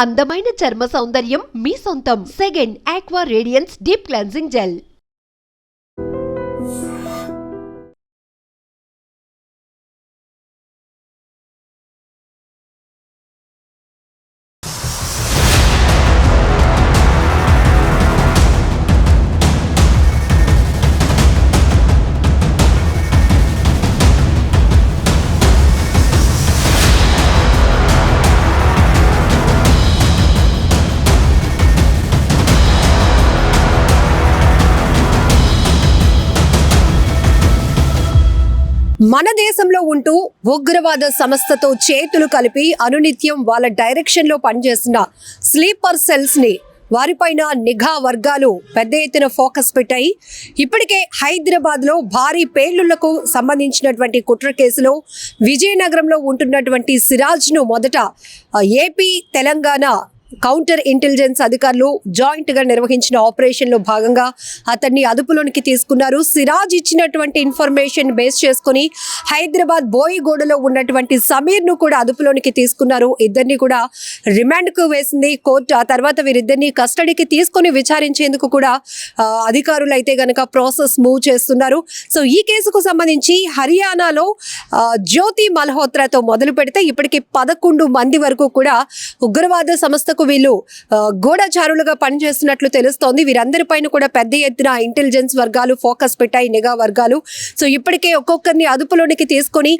అందమైన చర్మ సౌందర్యం మీ సొంతం. Second aqua radiance deep cleansing gel. మన దేశంలో ఉంటూ ఉగ్రవాద సంస్థతో చేతులు కలిపి అనునిత్యం వాళ్ళ డైరెక్షన్ లో పనిచేస్తున్న స్లీపర్ సెల్స్ ని వారిపైన నిఘా వర్గాలు పెద్ద ఎత్తున ఫోకస్ పెట్టాయి. ఇప్పటికే హైదరాబాద్ లో భారీ పేలుళ్లకు సంబంధించినటువంటి కుట్ర కేసులో విజయనగరంలో ఉంటున్నటువంటి సిరాజ్ ను మొదట ఏపీ తెలంగాణ కౌంటర్ ఇంటెలిజెన్స్ అధికారులు జాయింట్ గా నిర్వహించిన ఆపరేషన్ లో భాగంగా అతన్ని అదుపులోనికి తీసుకున్నారు. సిరాజ్ ఇచ్చినటువంటి ఇన్ఫర్మేషన్ బేస్ చేసుకుని హైదరాబాద్ బోయిగూడలో ఉన్నటువంటి సమీర్ ను కూడా అదుపులోనికి తీసుకున్నారు. ఇద్దరిని కూడా రిమాండ్ కు వేసింది కోర్టు. ఆ తర్వాత వీరిద్దరిని కస్టడీకి తీసుకుని విచారించేందుకు కూడా అధికారులు అయితే గనక ప్రాసెస్ మూవ్ చేస్తున్నారు. సో ఈ కేసుకు సంబంధించి హర్యానాలో జ్యోతి మల్హోత్రాతో మొదలు పెడితే ఇప్పటికి 11 మంది వరకు కూడా ఉగ్రవాద సంస్థకు వీళ్ళు గూఢచారులుగా పనిచేస్తున్నట్లు తెలుస్తోంది. వీరందరిపైన కూడా పెద్ద ఎత్తున ఇంటెలిజెన్స్ వర్గాలు ఫోకస్ పెట్టాయి, నిఘా వర్గాలు. సో ఇప్పటికే ఒక్కొక్కరిని అదుపులోనికి తీసుకొని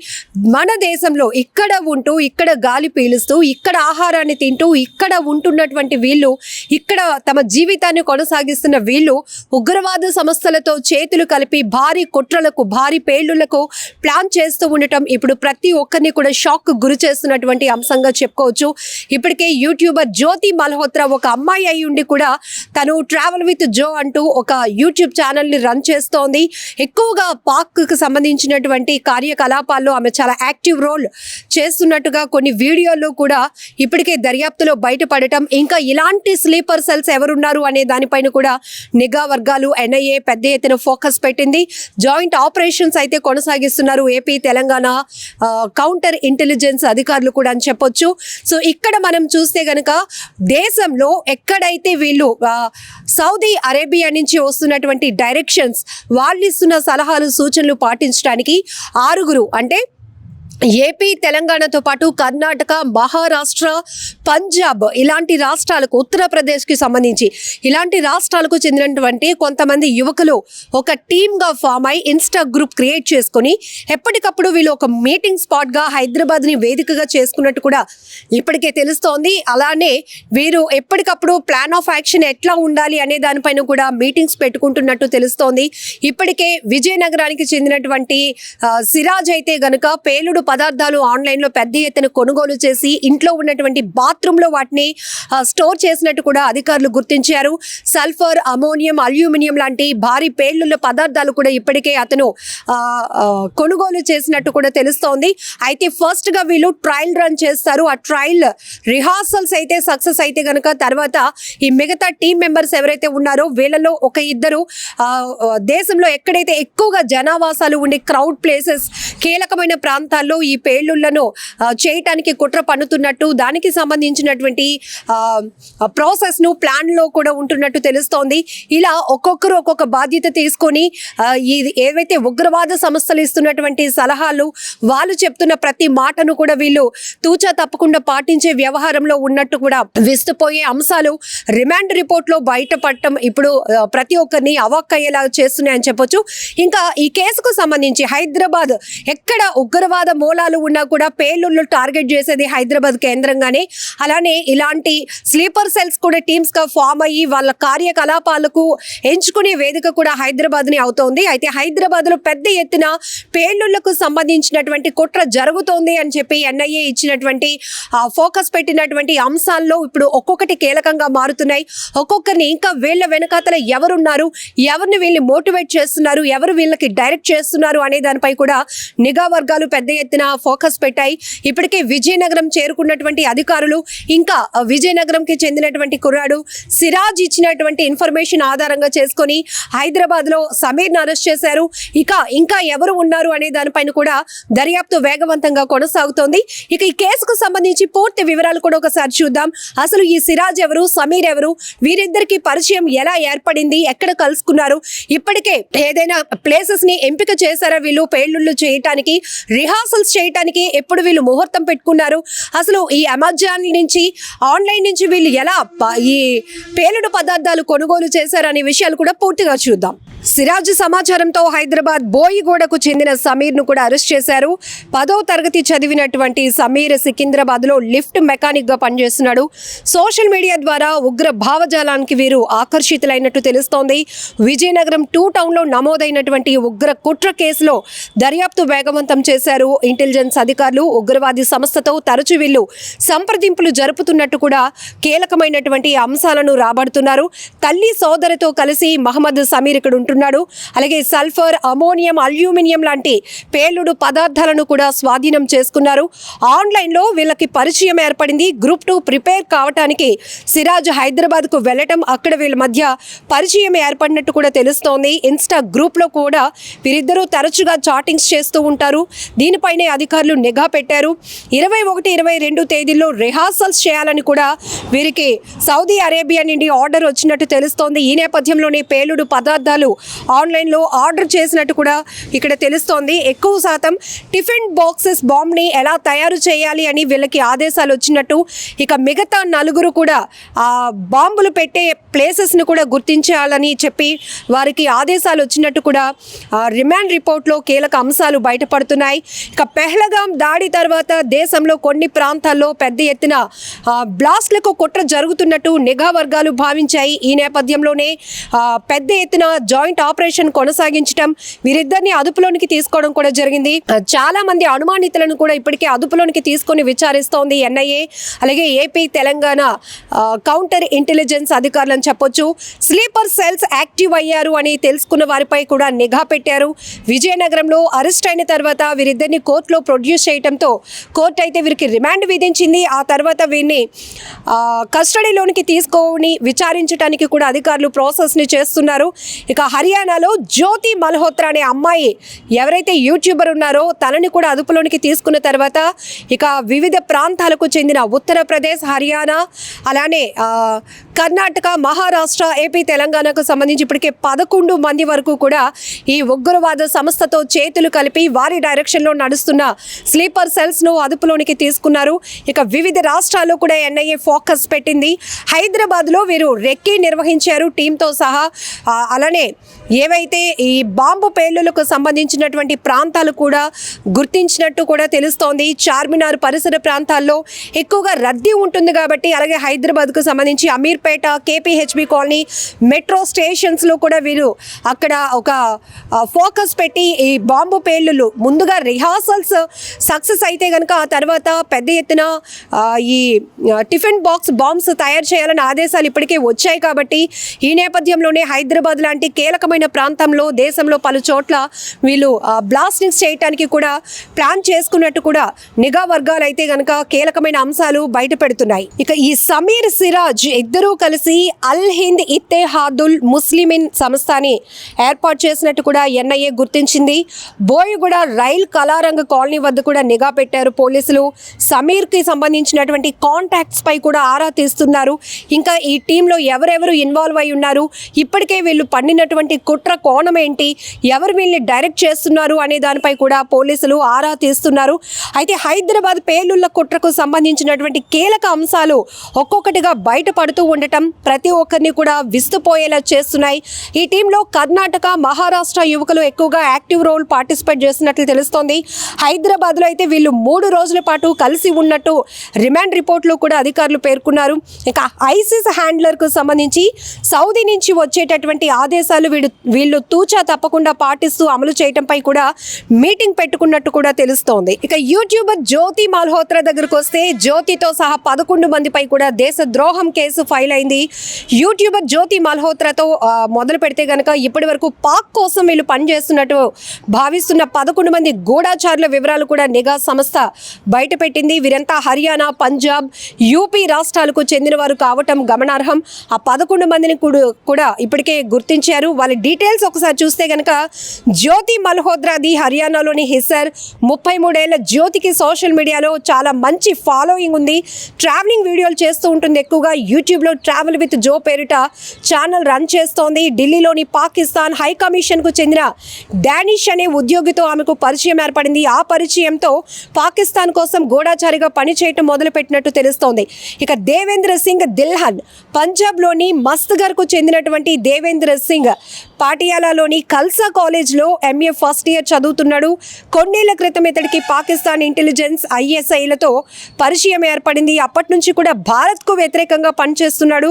మన దేశంలో ఇక్కడ ఉంటూ ఇక్కడ గాలి పీలుస్తూ ఇక్కడ ఆహారాన్ని తింటూ ఇక్కడ ఉంటున్నటువంటి వీళ్ళు, ఇక్కడ తమ జీవితాన్ని కొనసాగిస్తున్న వీళ్ళు ఉగ్రవాద సంస్థలతో చేతులు కలిపి భారీ కుట్రలకు భారీ పేలుళ్లకు ప్లాన్ చేస్తూ ఉండటం ఇప్పుడు ప్రతి ఒక్కరిని కూడా షాక్ గురి చేస్తున్నటువంటి అంశంగా చెప్పుకోవచ్చు. ఇప్పటికే యూట్యూబర్ జ్యోతి మల్హోత్రా ఒక అమ్మాయి అయి ఉండి కూడా తను ట్రావెల్ విత్ జో అంటూ ఒక యూట్యూబ్ ఛానల్ ని రన్ చేస్తోంది. ఎక్కువగా పాక్ కు సంబంధించినటువంటి కార్యకలాపాల్లో ఆమె చాలా యాక్టివ్ రోల్ చేస్తున్నట్టుగా కొన్ని వీడియోలు కూడా ఇప్పటికే దర్యాప్తులో బయటపడటం, ఇంకా ఇలాంటి స్లీపర్ సెల్స్ ఎవరున్నారు అనే దానిపైన కూడా నిఘా వర్గాలు ఎన్ఐఏ పెద్ద ఎత్తున ఫోకస్ పెట్టింది. జాయింట్ ఆపరేషన్స్ అయితే కొనసాగిస్తున్నారు ఏపీ తెలంగాణ కౌంటర్ ఇంటెలిజెన్స్ అధికారులు కూడా అని చెప్పొచ్చు. సో ఇక్కడ మనం చూస్తే గనక దేశంలో ఎక్కడైతే వీళ్ళు సౌదీ అరేబియా నుంచి వస్తున్నటువంటి డైరెక్షన్స్, వాళ్ళు ఇస్తున్న సలహాలు సూచనలు పాటించడానికి 6 అంటే ఏపీ తెలంగాణతో పాటు కర్ణాటక, మహారాష్ట్ర, పంజాబ్ ఇలాంటి రాష్ట్రాలకు, ఉత్తరప్రదేశ్కి సంబంధించి ఇలాంటి రాష్ట్రాలకు చెందినటువంటి కొంతమంది యువకులు ఒక టీమ్గా ఫామ్ అయి ఇన్స్టా గ్రూప్ క్రియేట్ చేసుకొని ఎప్పటికప్పుడు వీళ్ళు ఒక మీటింగ్ స్పాట్గా హైదరాబాద్ని వేదికగా చేసుకున్నట్టు కూడా ఇప్పటికే తెలుస్తోంది. అలానే వీరు ఎప్పటికప్పుడు ప్లాన్ ఆఫ్ యాక్షన్ ఎట్లా ఉండాలి అనే దానిపైన కూడా మీటింగ్స్ పెట్టుకుంటున్నట్టు తెలుస్తోంది. ఇప్పటికే విజయనగరానికి చెందినటువంటి సిరాజ్ అయితే గనుక పేలుడు పదార్థాలు ఆన్లైన్లో పెద్ద ఎత్తున కొనుగోలు చేసి ఇంట్లో ఉన్నటువంటి బాత్రూంలో వాటిని స్టోర్ చేసినట్టు కూడా అధికారులు గుర్తించారు. సల్ఫర్, అమోనియం, అల్యూమినియం లాంటి భారీ పేలుళ్ల పదార్థాలు కూడా ఇప్పటికే అతను కొనుగోలు చేసినట్టు కూడా తెలుస్తోంది. అయితే ఫస్ట్ గా వీళ్ళు ట్రయల్ రన్ చేస్తారు. ఆ ట్రయల్ రిహార్సల్స్ అయితే సక్సెస్ అయితే గనక తర్వాత ఈ మిగతా టీం మెంబర్స్ ఎవరైతే ఉన్నారో వీళ్ళలో ఒక ఇద్దరు దేశంలో ఎక్కడైతే ఎక్కువగా జనావాసాలు ఉండే క్రౌడ్ ప్లేసెస్, కీలకమైన ప్రాంతాల్లో ఈ పేలుళ్లను చేయటానికి కుట్ర పన్నుతున్నట్టు, దానికి సంబంధించినటువంటి ప్రాసెస్ ను ప్లాన్ లో కూడా ఉంటున్నట్టు తెలుస్తోంది. ఇలా ఒక్కొక్కరు ఒక్కొక్క బాధ్యత తీసుకొని ఏవైతే ఉగ్రవాద సంస్థలు ఇస్తున్నటువంటి సలహాలు, వాళ్ళు చెప్తున్న ప్రతి మాటను కూడా వీళ్ళు తూచా తప్పకుండా పాటించే వ్యవహారంలో ఉన్నట్టు కూడా విస్తుపోయే అంశాలు రిమాండ్ రిపోర్ట్ లో బయటపడటం ఇప్పుడు ప్రతి ఒక్కరిని అవాక్కయ్యేలా చేస్తున్నాయని చెప్పొచ్చు. ఇంకా ఈ కేసుకు సంబంధించి హైదరాబాద్ ఎక్కడ ఉగ్రవాద మూలాలు ఉన్నా కూడా పేలుళ్లు టార్గెట్ చేసేది హైదరాబాద్ కేంద్రంగానే. అలానే ఇలాంటి స్లీపర్ సెల్స్ కూడా టీమ్స్ గా ఫామ్ అయ్యి వాళ్ళ కార్యకలాపాలకు ఎంచుకునే వేదిక కూడా హైదరాబాద్ ని అవుతోంది. అయితే హైదరాబాద్ లో పెద్ద ఎత్తున పేలుళ్లకు సంబంధించినటువంటి కుట్ర జరుగుతోంది అని చెప్పి ఎన్ఐఏ ఇచ్చినటువంటి ఫోకస్ పెట్టినటువంటి అంశాల్లో ఇప్పుడు ఒక్కొక్కటి కీలకంగా మారుతున్నాయి. ఒక్కొక్కరిని ఇంకా వీళ్ళ వెనకాతల ఎవరున్నారు, ఎవరిని వీళ్ళని మోటివేట్ చేస్తున్నారు, ఎవరు వీళ్ళకి డైరెక్ట్ చేస్తున్నారు అనే దానిపై కూడా నిఘా వర్గాలు పెద్ద ఎత్తున ఎత్తున ఫోకస్ పెట్టాయి. ఇప్పటికే విజయనగరం చేరుకున్నటువంటి అధికారులు ఇంకా విజయనగరంకి చెందినటువంటి కుర్రాడు సిరాజ్ ఇచ్చినటువంటి ఇన్ఫర్మేషన్ ఆధారంగా చేసుకొని హైదరాబాద్ లో సమీర్ను అరెస్ట్ చేశారు. ఇంకా ఎవరు ఉన్నారు అనే దానిపైన కూడా దర్యాప్తు వేగవంతంగా కొనసాగుతోంది. ఇక ఈ కేసుకు సంబంధించి పూర్తి వివరాలు కూడా ఒకసారి చూద్దాం. అసలు ఈ సిరాజ్ ఎవరు, సమీర్ ఎవరు, వీరిద్దరికి పరిచయం ఎలా ఏర్పడింది, ఎక్కడ కలుసుకున్నారు, ఇప్పటికే ఏదైనా ప్లేసెస్ ని ఎంపిక చేశారా వీళ్ళు పేలుళ్ళు చేయటానికి, రిహార్సల్స్ చేయటానికి ఎప్పుడు వీళ్ళు ముహూర్తం పెట్టుకున్నారు, అసలు ఈ అమెజాన్ నుంచి ఆన్లైన్ నుంచి వీళ్ళు ఎలా ఈ పేలుడు పదార్థాలు కొనుగోలు చేశారనే విషయాలు కూడా పూర్తిగా చూద్దాం. సిరాజ్ సమాచారంతో హైదరాబాద్ బోయిగూడకు చెందిన సమీర్ ను కూడా అరెస్ట్ చేశారు. 10వ తరగతి చదివినటువంటి సమీర్ సికింద్రాబాద్ లో లిఫ్ట్ మెకానిక్ గా పనిచేస్తున్నాడు. సోషల్ మీడియా ద్వారా ఉగ్ర భావజాలానికి వీరు ఆకర్షితులైనట్టు తెలుస్తోంది. విజయనగరం 2 టౌన్ లో నమోదైనటువంటి ఉగ్ర కుట్ర కేసులో దర్యాప్తు వేగవంతం చేశారు ఇంటెలిజెన్స్ అధికారులు. ఉగ్రవాది సంస్థతో తరచూ వీళ్ళు సంప్రదింపులు జరుపుతున్నట్టు కూడా కీలకమైనటువంటి అంశాలను రాబడుతున్నారు. తల్లి సోదరితో కలిసి మహమ్మద్ సమీర్ ఇక్కడ ఉంటున్నాడు. అలాగే సల్ఫర్, అమోనియం, అల్యూమినియం లాంటి పేలుడు పదార్థాలను కూడా స్వాధీనం చేసుకున్నారు. ఆన్లైన్లో వీళ్ళకి పరిచయం ఏర్పడింది. గ్రూప్ 2 ప్రిపేర్ కావడానికి సిరాజ్ హైదరాబాద్కు వెళ్ళటం, అక్కడ వీళ్ళ మధ్య పరిచయం ఏర్పడినట్టు కూడా తెలుస్తోంది. ఇన్స్టా గ్రూప్లో కూడా వీరిద్దరూ తరచుగా చాటింగ్స్ చేస్తూ ఉంటారు. దీనిపైనే అధికారులు నిఘా పెట్టారు. 21, 22 తేదీల్లో రిహార్సల్స్ చేయాలని కూడా వీరికి సౌదీ అరేబియా నుండి ఆర్డర్ వచ్చినట్టు తెలుస్తోంది. ఈ నేపథ్యంలోనే పేలుడు పదార్థాలు ఆన్లైన్లో ఆర్డర్ చేసినట్టు కూడా ఇక్కడ తెలుస్తోంది. ఎక్కువ శాతం టిఫిన్ బాక్సెస్ బాంబ్ని ఎలా తయారు చేయాలి అని వీళ్ళకి ఆదేశాలు వచ్చినట్టు, ఇక మిగతా 4 కూడా ఆ బాంబులు పెట్టే ప్లేసెస్ను కూడా గుర్తించాలని చెప్పి వారికి ఆదేశాలు వచ్చినట్టు కూడా రిమాండ్ రిపోర్ట్లో కీలక అంశాలు బయటపడుతున్నాయి. ఇక పెహల్గాం దాడి తర్వాత దేశంలో కొన్ని ప్రాంతాల్లో పెద్ద ఎత్తున బ్లాస్ట్లకు కుట్ర జరుగుతున్నట్టు నిఘా వర్గాలు భావించాయి. ఈ నేపథ్యంలోనే పెద్ద ఎత్తున జాయింట్ ఆపరేషన్ కొనసాగించడం, వీరిద్దరిని అదుపులోనికి తీసుకోవడం కూడా జరిగింది. చాలా మంది అనుమానితులను కూడా ఇప్పటికే అదుపులోనికి తీసుకొని విచారిస్తోంది ఎన్ఐఏ. అలాగే ఏపీ, తెలంగాణ కౌంటర్ ఇంటెలిజెన్స్ అధికారులను చెప్పొచ్చు. స్లీపర్ సెల్స్ యాక్టివ్ అయ్యారు అని తెలుసుకున్న వారిపై కూడా నిఘా పెట్టారు. విజయనగరంలో అరెస్ట్ అయిన తర్వాత వీరిద్దరిని కోర్టులో ప్రొడ్యూస్ చేయడంతో కోర్టు అయితే వీరికి రిమాండ్ విధించింది. ఆ తర్వాత వీరిని కస్టడీలోనికి తీసుకొని విచారించడానికి కూడా అధికారులు ప్రాసెస్ని చేస్తున్నారు. ఇక హర్యానాలో జ్యోతి మల్హోత్రా అనే అమ్మాయి ఎవరైతే యూట్యూబర్ ఉన్నారో తనని కూడా అదుపులోనికి తీసుకున్న తర్వాత ఇక వివిధ ప్రాంతాలకు చెందిన ఉత్తరప్రదేశ్, హర్యానా, అలానే కర్ణాటక, మహారాష్ట్ర, ఏపీ, తెలంగాణకు సంబంధించి ఇప్పటికే 11 మంది వరకు కూడా ఈ ఉగ్రవాద సంస్థతో చేతులు కలిపి వారి డైరెక్షన్లో నడుస్తున్న స్లీపర్ సెల్స్ను అదుపులోనికి తీసుకున్నారు. ఇక వివిధ రాష్ట్రాల్లో కూడా ఎన్ఐఏ ఫోకస్ పెట్టింది. హైదరాబాద్లో వీరు రెక్కీ నిర్వహించారు టీంతో సహా. అలానే ఏవైతే ఈ బాంబు పేలులకు సంబంధించినటువంటి ప్రాంతాలు కూడా గుర్తించినట్టు కూడా తెలుస్తోంది. చార్మినార్ పరిసర ప్రాంతాల్లో ఎక్కువగా రద్దీ ఉంటుంది కాబట్టి, అలాగే హైదరాబాద్కు సంబంధించి అమీర్పేట, కేపీహెచ్బి కాలనీ, మెట్రో స్టేషన్స్లో కూడా వీరు అక్కడ ఒక ఫోకస్ పెట్టి ఈ బాంబు పేలులు ముందుగా రిహార్సల్స్ సక్సెస్ అయితే కనుక ఆ తర్వాత పెద్ద ఎత్తున ఈ టిఫిన్ బాక్స్ బాంబ్స్ తయారు చేయాలని ఆదేశాలు ఇప్పటికే వచ్చాయి. కాబట్టి ఈ నేపథ్యంలోనే హైదరాబాద్ లాంటి కీలకమైన ప్రాంతంలో దేశంలో పలు చోట్ల వీళ్ళు బ్లాస్టింగ్స్ చేయడానికి కూడా ప్లాన్ చేసుకున్నట్టు కూడా నిఘా వర్గాలు అయితే కనుక కీలకమైన అంశాలు బయట పెడుతున్నాయి. ఇక ఈ సమీర్, సిరాజ్ ఇద్దరూ కలిసి అల్ హింద్ ఇత్తెహాదుల్ ముస్లిమిన్ సంస్థని ఏర్పాటు చేసినట్టు కూడా ఎన్ఐఏ గుర్తించింది. బోయిగూడ రైల్ కళారంగ కాలనీ వద్ద కూడా నిఘా పెట్టారు పోలీసులు. సమీర్కి సంబంధించినటువంటి కాంటాక్ట్స్ పై కూడా ఆరా తీస్తున్నారు. ఇంకా ఈ టీంలో ఎవరెవరు ఇన్వాల్వ్ అయి ఉన్నారు, ఇప్పటికే వీళ్ళు పండినటువంటి కుట్ర కోణం ఏంటి, ఎవరు వీళ్ళని డైరెక్ట్ చేస్తున్నారు అనే దానిపై కూడా పోలీసులు ఆరా తీస్తున్నారు. అయితే హైదరాబాద్ పేలుళ్ల కుట్రకు సంబంధించినటువంటి కీలక అంశాలు ఒక్కొక్కటిగా బయటపడుతూ ఉండటం ప్రతి ఒక్కరిని కూడా విస్తుపోయేలా చేస్తున్నాయి. ఈ టీంలో కర్ణాటక, మహారాష్ట్ర యువకులు ఎక్కువగా యాక్టివ్ రోల్ పార్టిసిపేట్ చేస్తున్నట్లు తెలుస్తోంది. హైదరాబాద్లో అయితే వీళ్ళు 3 రోజుల పాటు కలిసి ఉన్నట్టు రిమాండ్ రిపోర్ట్లో కూడా అధికారులు పేర్కొన్నారు. ఇక ఐసిస్ హ్యాండ్లర్కు సంబంధించి సౌదీ నుంచి వచ్చేటటువంటి ఆదేశాలు వీళ్ళు తూచా తప్పకుండా పాటిస్తూ అమలు చేయడంపై కూడా మీటింగ్ పెట్టుకున్నట్టు కూడా తెలుస్తోంది. ఇక యూట్యూబర్ జ్యోతి మల్హోత్రా దగ్గరకు వస్తే జ్యోతితో సహా 11 మందిపై కూడా దేశద్రోహం కేసు ఫైల్ అయింది. యూట్యూబర్ జ్యోతి మల్హోత్రాతో మొదలు పెడితే గనక ఇప్పటి వరకు పాక్ కోసం వీళ్ళు పనిచేస్తున్నట్టు భావిస్తున్న 11 మంది గూఢాచారుల వివరాలు కూడా నిఘా సంస్థ బయటపెట్టింది. వీరంతా హర్యానా, పంజాబ్, యూపీ రాష్ట్రాలకు చెందిన వారు కావటం గమనార్హం. ఆ 11 మందిని కూడా ఇప్పటికే గుర్తించారు. వాళ్ళ డీటెయిల్స్ ఒకసారి చూస్తే గనక జ్యోతి మల్హోత్రాది హర్యానాలోని హిస్సర్. 33 ఏళ్ల జ్యోతికి సోషల్ మీడియాలో చాలా మంచి ఫాలోయింగ్ ఉంది. ట్రావెలింగ్ వీడియోలు చేస్తూ ఉంటుంది. ఎక్కువగా యూట్యూబ్లో ట్రావెల్ విత్ జో పేరిట ఛానల్ రన్ చేస్తోంది. ఢిల్లీలోని పాకిస్తాన్ హై కమిషన్కు చెందిన డానిష్ అనే ఉద్యోగితో ఆమెకు పరిచయం ఏర్పడింది. ఆ పరిచయంతో పాకిస్తాన్ కోసం గూఢాచారిగా పనిచేయటం మొదలుపెట్టినట్టు తెలుస్తోంది. ఇక దేవేంద్ర సింగ్ దిల్హన్, పంజాబ్లోని మస్తగర్కు చెందినటువంటి దేవేంద్ర సింగ్ పాటియాలాలోని కల్సా కాలేజ్లో MA ఫస్ట్ ఇయర్ చదువుతున్నాడు. కొన్నేళ్ల క్రితం ఇతడికి పాకిస్తాన్ ఇంటెలిజెన్స్ ISIలతో పరిచయం ఏర్పడింది. అప్పటి నుంచి కూడా భారత్కు వ్యతిరేకంగా పనిచేస్తున్నాడు.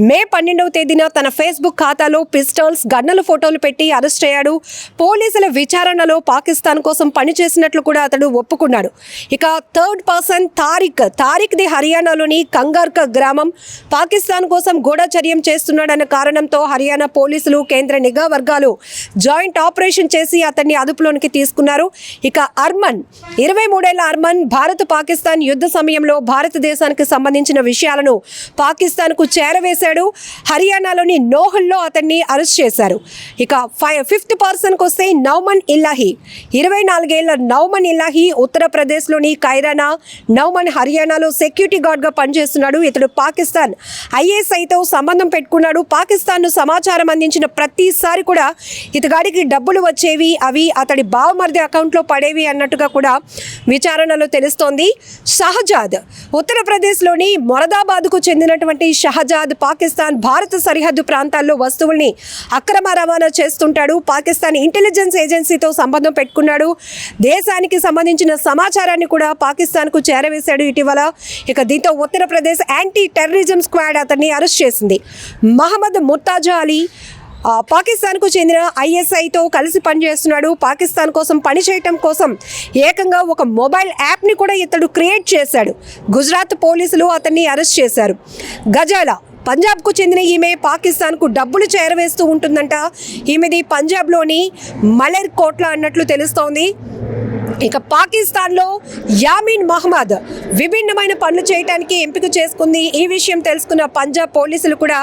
మే 12వ తేదీన తన ఫేస్బుక్ ఖాతాలో పిస్టల్స్, గన్నుల ఫోటోలు పెట్టి అరెస్ట్ అయ్యాడు. పోలీసుల విచారణలో పాకిస్తాన్ కోసం పనిచేసినట్లు కూడా అతడు ఒప్పుకున్నాడు. ఇక థర్డ్ పర్సన్ తారిక్ది హర్యానాలోని కంగార్క గ్రామం. పాకిస్తాన్ కోసం గూఢచర్యం చేస్తున్నాడన్న కారణంతో హర్యానా పోలీసులు, కేంద్ర నిఘా వర్గాలు జాయింట్ ఆపరేషన్ చేసి అతన్ని అదుపులోనికి తీసుకున్నారు. ఇక అర్మన్, 23 ఏళ్ల అర్మన్ భారత్ పాకిస్తాన్ యుద్ధ సమయంలో భారతదేశానికి సంబంధించిన విషయాలను పాకిస్తాన్కు చేరవేశాడు. హర్యానాలోని నోహల్లో అతన్ని అరెస్ట్ చేశారు. ఇక 5th పర్సన్కి వస్తే నౌమన్ ఇల్లాహి, 24 ఏళ్ల నౌమన్ ఇల్లాహి ఉత్తరప్రదేశ్లోని కైరానా, నౌమన్ హర్యానాలో సెక్యూరిటీ గార్డ్గా పనిచేస్తున్నాడు. ఇతడు పాకిస్తాన్ ISIతో సంబంధం పెట్టుకున్నాడు. పాకిస్తాన్ను సమాచారం అందించిన ప్రతిసారి కూడా ఇతగాడికి డబ్బులు వచ్చేవి, అవి అతడి బావమర్ది అకౌంట్లో పడేవి అన్నట్టుగా కూడా విచారణలో తెలుస్తోంది. షహజాద్, ఉత్తరప్రదేశ్లోని మొరదాబాద్కు చెందినటువంటి షహజాద్ పాకిస్తాన్ భారత సరిహద్దు ప్రాంతాల్లో వస్తువుల్ని అక్రమ రవాణా చేస్తుంటాడు. పాకిస్తాన్ ఇంటెలిజెన్స్ ఏజెన్సీతో సంబంధం పెట్టుకున్నాడు. దేశానికి సంబంధించిన సమాచారాన్ని కూడా పాకిస్తాన్కు చేరవేశాడు ఇటీవల. ఇక దీంతో ఉత్తరప్రదేశ్ యాంటీ టెర్రరిజం స్క్వాడ్ అతన్ని అరెస్ట్ చేసింది. మహమ్మద్ ముర్తాజా అలీ పాకిస్తాన్కు చెందిన ISIతో కలిసి పనిచేస్తున్నాడు. పాకిస్తాన్ కోసం పనిచేయటం కోసం ఏకంగా ఒక మొబైల్ యాప్ని కూడా ఇతడు క్రియేట్ చేశాడు. గుజరాత్ పోలీసులు అతన్ని అరెస్ట్ చేశారు. గజాలా, పంజాబ్కు చెందిన ఈమె పాకిస్తాన్కు డబ్బులు చేరవేస్తూ ఉంటుందంట. ఈమెది పంజాబ్లోని మలెర్ కోట్లా అన్నట్లు తెలుస్తోంది. ఇక పాకిస్తాన్లో యామిన్ మహమ్మద్ విభిన్నమైన పనులు చేయడానికి ఎంపిక చేసుకుంది. ఈ విషయం తెలుసుకున్న పంజాబ్ పోలీసులు కూడా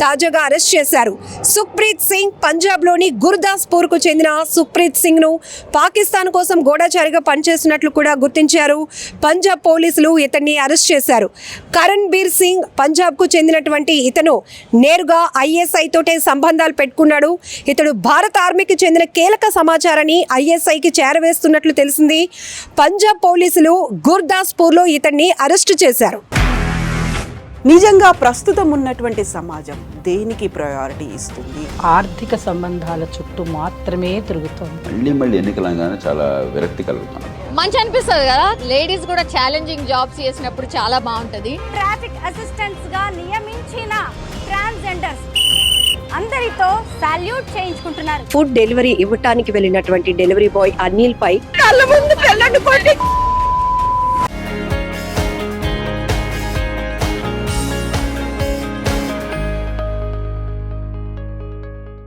తాజాగా అరెస్ట్ చేశారు. సుఖ్ప్రీత్ సింగ్, పంజాబ్లోని గుర్దాస్పూర్కు చెందిన సుఖ్ప్రీత్ సింగ్ను పాకిస్తాన్ కోసం గూఢచారిగా పనిచేస్తున్నట్లు కూడా గుర్తించారు. పంజాబ్ పోలీసులు ఇతన్ని అరెస్ట్ చేశారు. కరణ్ బీర్ సింగ్, పంజాబ్కు చెందినటువంటి ఇతను నేరుగా ISI తోటే సంబంధాలు పెట్టుకున్నాడు. ఇతడు భారత ఆర్మీకి చెందిన కీలక సమాచారాన్ని ISIకి చేరవేస్తున్నట్లు తెలిసింది. పంజాబ్ పోలీసులు గుర్దాస్పూర్లో ఇతన్ని అరెస్టు చేశారు. నిజంగా ప్రస్తుతం ఉన్నటువంటి సమాజం దేనికి ప్రయారిటీ ఇస్తుంది? ఆర్థిక సంబంధాల చుట్టూ మాత్రమే తిరుగుతుంది. మళ్ళీ ఎన్నికలంగానే చాలా విరక్తి కలుగుతాం. మంచి అనిపిస్తుంది కదా, లేడీస్ కూడా ఛాలెంజింగ్ జాబ్స్ చేసినప్పుడు చాలా బాగుంటది. ట్రాఫిక్ అసిస్టెంట్స్ గా నియమించిన ట్రాన్స్జెండర్స్ అందరితో సాల్యూట్ చేయించుకుంటున్నారు. ఫుడ్ డెలివరీ ఇవ్వటానికి వెళ్ళినటువంటి డెలివరీ బాయ్ అనిల్ పై కళ్ళ ముందు